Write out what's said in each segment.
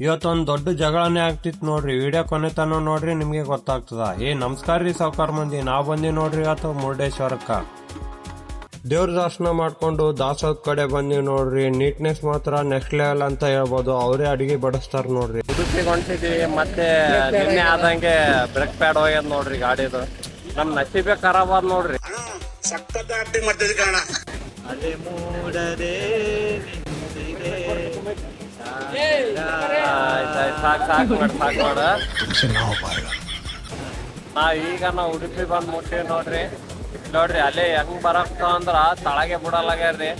ಇವತ್ತೊಂದು ದೊಡ್ಡ ಜಗಳನೆ ಆಗ್ತಿತ್ತು ನೋಡ್ರಿ. ವಿಡಿಯೋ ಕೊನೆ ತನಕ ನೋಡ್ರಿ, ನಿಮ್ಗೆ ಗೊತ್ತಾಗ್ತದ. ನಮಸ್ಕಾರ ರೀ ಸಾವುಕಾರ ಮಂದಿ, ನಾವ್ ಬಂದಿ ನೋಡ್ರಿ ಇವತ್ತು ಮುರುಡೇಶ್ವರಕ್ಕ. ದೇವ್ರ ದರ್ಶನ ಮಾಡ್ಕೊಂಡು ದಾಸೋದ್ ಕಡೆ ಬಂದಿವಿ ನೋಡ್ರಿ. ನೀಟ್ನೆಸ್ ಮಾತ್ರ ನೆಕ್ಸ್ಟ್ ಲೆವೆಲ್ ಅಂತ ಹೇಳ್ಬೋದು. ಅವರೇ ಅಡಿಗೆ ಬಡಿಸ್ತಾರ ನೋಡ್ರಿ. ಉಡುಪಿಗೆ ಹೊಂಟಿದೀವಿ, ಮತ್ತೆ ನಿನ್ನೆ ಆದಂಗೆ ಬ್ರೇಕ್ ಪ್ಯಾಡ್ ಹೋಗ್ಯದ ನೋಡ್ರಿ ಗಾಡಿದು. ನಮ್ ನಸೀಬೆ ಖರಾಬ್ ಆದ್ ನೋಡ್ರಿ. ಅದೇ ಮೂಡದೆ ಸಾಕು ಮಾಡ. ನಾವ್ ಉಡುಪಿ ಬಂದ್ ಮುಟ್ಟಿವಿ ನೋಡ್ರಿ. ನೋಡ್ರಿ ಅಲ್ಲೇ ಹೆಂಗ್ ಬರಕ್ತ ಅಂದ್ರ ತಳಗೆ ಬಿಡಲಾಗ್ಯಾರ್ರಿ.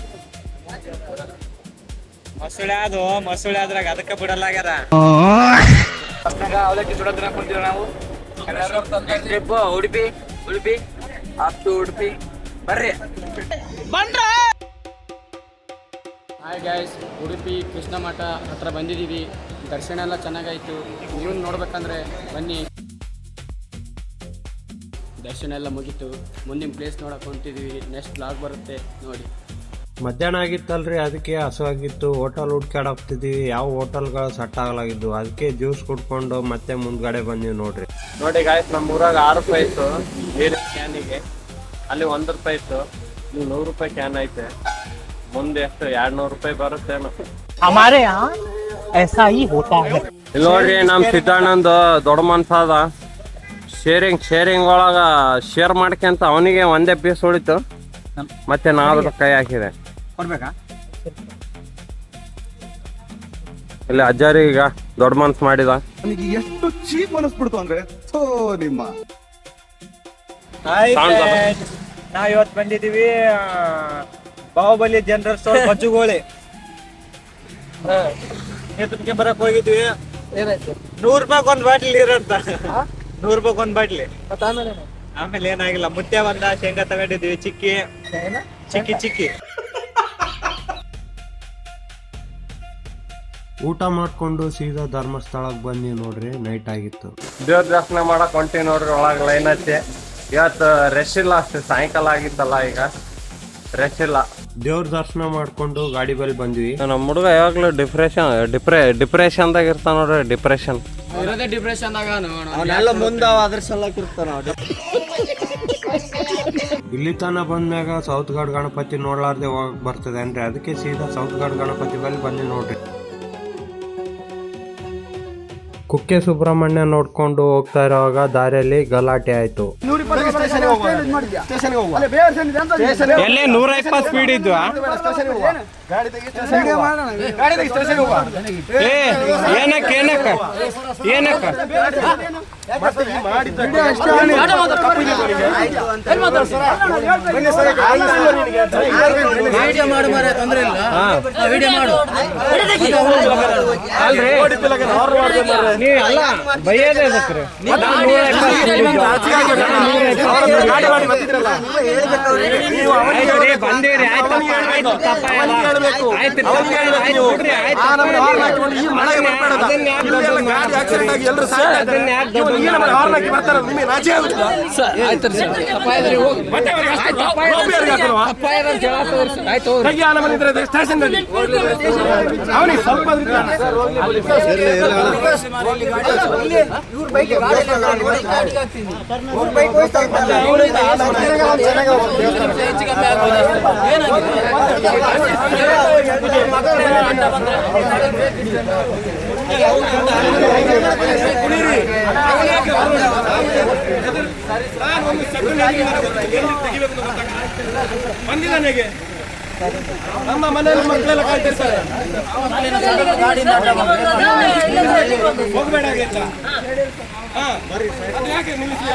ಮಸುಳೆ ಆದ್ರಾಗ ಅದಕ್ಕೆ ಬಿಡಲಾಗ್ಯಾರ. ಅವಲಕ್ಕಿ ಸುಡೋದ್ರ ಕುಂತೀವಿ ನಾವು. ಉಡುಪಿ ಅಪ್ ಟು ಉಡುಪಿ ಬರ್ರಿ. ಹಾಯ್ ಗೈಸ್, ಉಡುಪಿ ಕೃಷ್ಣ ಮಠ ಹತ್ರ ಬಂದಿದ್ದೀವಿ. ದರ್ಶನ ಎಲ್ಲ ಚೆನ್ನಾಗಾಯ್ತು. ನೀವು ನೋಡ್ಬೇಕಂದ್ರೆ ಬನ್ನಿ. ದರ್ಶನ ಎಲ್ಲ ಮುಗೀತು. ಮುಂದಿನ ಪ್ಲೇಸ್ ನೋಡಕ್ ಹೊಂಟಿದೀವಿ. ನೆಕ್ಸ್ಟ್ ಬ್ಲಾಗ್ ಬರುತ್ತೆ ನೋಡಿ. ಮಧ್ಯಾಹ್ನ ಆಗಿತ್ತಲ್ರಿ, ಅದಕ್ಕೆ ಹಸುವಾಗಿತ್ತು. ಹೋಟೆಲ್ ಹುಡ್ಕಾಡೋಗ್ತಿದ್ವಿ, ಯಾವ ಹೋಟೆಲ್ಗಳು ಸೆಟ್ ಆಗಲಾಗಿದ್ದು. ಅದಕ್ಕೆ ಜ್ಯೂಸ್ ಕುಡ್ಕೊಂಡು ಮತ್ತೆ ಮುಂದ್ಗಡೆ ಬಂದಿವಿ ನೋಡ್ರಿ. ನೋಡಿ ಗಾಯ್ಸ್, ನಮ್ಮ ಊರಾಗ 6 ರೂಪಾಯಿ ಇತ್ತು ನೀರಿನ ಕ್ಯಾನಿಗೆ. ಅಲ್ಲಿ 1 ರೂಪಾಯಿ ಇತ್ತು. ಇಲ್ಲಿ 100 ರೂಪಾಯಿ ಕ್ಯಾನ್ ಐತೆ. ಮುಂದೆ ಎಷ್ಟು 200 ರೂಪಾಯಿ ಬರುತ್ತೇನೋ. ಇಲ್ಲಿ ನೋಡ್ರಿ, ನಮ್ ಸಿದ್ದಣ್ಣಂದು ದೊಡ್ಡ ಮನ್ಸಾದ. ಶೇರಿಂಗ್ ಒಳಗ ಶೇರ್ ಮಾಡ್ಕೊಂತ ಅವನಿಗೆ ಒಂದೇ ಪೀಸ್ ಉಳಿತು. ಮತ್ತೆ ನಾವು ಕೈ ಹಾಕಿದೆ. ಇಲ್ಲಿ ಅಜ್ಜಾರಿ ಈಗ ದೊಡ್ಡ ಮನ್ಸ್ ಮಾಡಿದ. ಎಷ್ಟು ಚೀಪ್ ಮನಸ್ಬಿಡ್ತು ಅಂದ್ರೆ ನಿಮ್ಮ. ನಾವ್ ಇವತ್ತು ಬಂದಿದೀವಿ ಬಾಹುಬಲಿ ಜನರಲ್ ಸ್ಟೋರ್ ಬಜ್ಜುಗೋಳಿ. ನೇತಕ್ಕೆ ಬರಕ್ ಹೋಗಿದ್ವಿ. 100 ರೂಪಾಯಿ ಒಂದ್ ಬಾಟ್ಲಿ ಇರಂತ. 100 ರೂಪಾಯಿ ಒಂದ್ ಬಾಟ್ಲಿ. ಆಮೇಲೆ ಏನಾಗಿಲ್ಲ. ಮುತ್ಯ ಬಂದ, ಶೇಂಗಾ ತಗೊಂಡಿದ್ವಿ. ಚಿಕ್ಕಿ ಊಟ ಮಾಡ್ಕೊಂಡು ಸೀದಾ ಧರ್ಮಸ್ಥಳಕ್ಕೆ ಬಂದಿ ನೋಡ್ರಿ. ನೈಟ್ ಆಗಿತ್ತು. ದೇವ್ರ ದರ್ಶನ ಮಾಡಕ್ ಹೊಂಟಿವಿ ನೋಡ್ರಿ. ಒಳಗ್ ಲೈನ್ ಹಚ್ಚಿ. ಇವತ್ತು ರೆಸ್ಟ್ ಇಲ್ಲ ಅಷ್ಟೇ. ಸಾಯಂಕಾಲ ಆಗಿತ್ತಲ್ಲ, ಈಗ ರೆಸ್ಟ್ ಇಲ್ಲ. ದೇವ್ರ ದರ್ಶನ ಮಾಡ್ಕೊಂಡು ಗಾಡಿ ಬಲ್ಲಿ ಬಂದ್ವಿ. ನಮ್ಮ ಹುಡುಗ ಯಾವಾಗ್ಲೂ ಡಿಪ್ರೆಷನ್ದಾಗ ಇರ್ತಾನ ನೋಡ್ರಿ. ಡಿಪ್ರೆಷನ್ ಇರೋದೇ ಡಿಪ್ರೆಷನ್ದಾಗ. ಮುಂದೆ ಅದ್ರ ಸಲಕ್ ಇರ್ತಾನ. ಇಲ್ಲಿ ತನ ಬಂದ್ಮ್ಯಾಗ ಸೌತ್ ಗಾಡ್ ಗಣಪತಿ ನೋಡ್ಲಾರ್ದೆ ಹೋಗಕ್ ಬರ್ತದೆ ಏನ್ರಿ. ಅದಕ್ಕೆ ಸೀದಾ ಸೌತ್ ಗಾಡ್ ಗಣಪತಿ ಬಲ್ಲಿ ಬಂದಿ ನೋಡ್ರಿ. ಕುಕ್ಕೆ ಸುಬ್ರಹ್ಮಣ್ಯ ನೋಡ್ಕೊಂಡು ಹೋಗ್ತಾ ಇರೋವಾಗ ದಾರಿಯಲ್ಲಿ ಗಲಾಟೆ ಆಯ್ತು. 120 ಸ್ಪೀಡ್ ಇದ್ದು. ಏನಕ್ಕ ಅಲ್ಲ ಬೈಯದೇ ಬಂದಿರಿ. ಬಂದಿದ್ದಾನೆಗೆ ನಮ್ಮ ಮನೆಯಲ್ಲಿ ಮಕ್ಕಳೆಲ್ಲ ಕಾಯ್ತಿರ್ತಾರೆ. ಹೋಗ್ಬೇಡ ಯಾಕೆ ನಿಲ್ಲಿಸಿ